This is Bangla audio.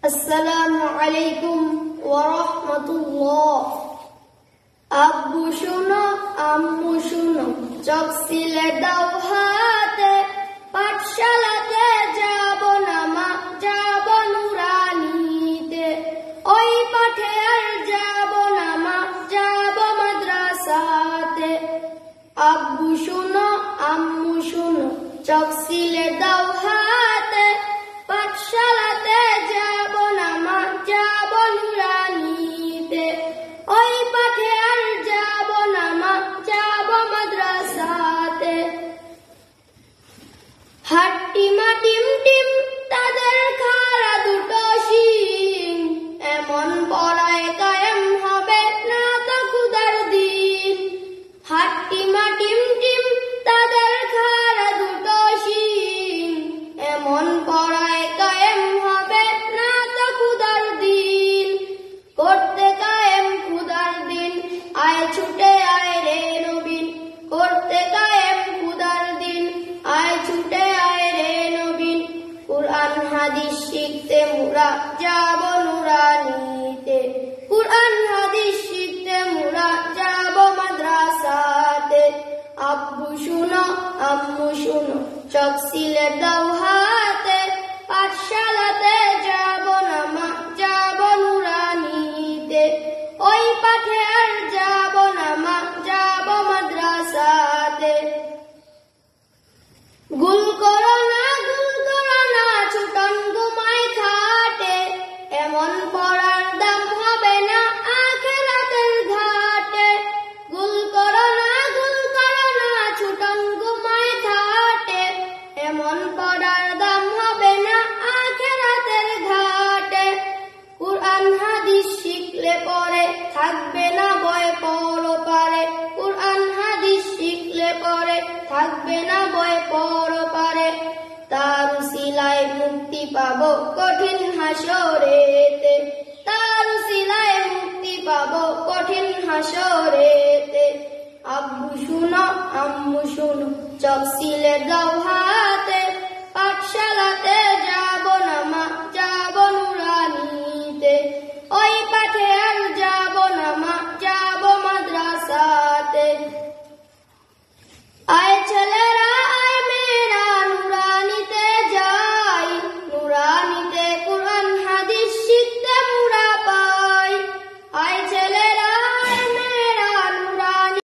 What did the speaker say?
আসসালামু আলাইকুম ওয়া রাহমাতুল্লাহ। আব্বু শুনো আম্মু শুনো, চোখ সিলে দাও হাতে, পাঠশালাতে যাব না মা, যাব নুরানিতে। ওই পাঠে আর যাব না মা, যাব মাদ্রাসাতে। আব্বু শুনো আম্মু শুনো, চোখ সিলে দাও হাতে, পাঠশালাতে যাব না মা, যাব নুরানিতে। ওই পাঠে আর যাব না মা, যাব মাদ্রাসাতে। হাট্টিমা টিম টিম তাদের খাড়া দুটো শিং, এমন পড়ায় কায়েম হবে না তো খুদার দিন। হাট্টিমা টিম টিম তাদের খাড়া দুটো শিং, এমন পড়ায় কায়েম হবে না তো খুদার দিন। করতে কায়েম খুদার দিন, আয় ছুটে আয় রে নবীন। করতে কায়েম খুদার দিন, আয় ছুটে আয় রে নবীন। কুরআন হাদিস শিখতে মোরা যাব নুরানিতে। কুরআন হাদিস শিখতে মোরা যাব মাদ্রাসাতে। আব্বু শুনো আম্মু শুনো, চোখ সিলে দাও হাতে, পাঠশালাতে যাব না মা, যাব নুরানিতে। ওই পাঠে আর যাব না মা, যাব মাদ্রাসাতে। গুল করো না ছুটন ঘুমায় খাটে, এমন পড়ার দাম হবে না আখিরাতের ঘাটে। গুল করো না ছুটন ঘুমায় খাটে, এমন পড়ার দাম হবে না আখিরাতের ঘাটে। কুরআন হাদিস শিখলে পরে থাকবে না ভয় পরপারে। কুরআন হাদিস শিখলে পরে থাকবে না ভয় পরপারে। তার উসিলায় মুক্তি পাবো কঠিন হাসরেতে। তার উসিলায় মুক্তি পাবো কঠিন হাসরেতে। আব্বু শুনো আম্মু শুনো, চোখ সিলে দাও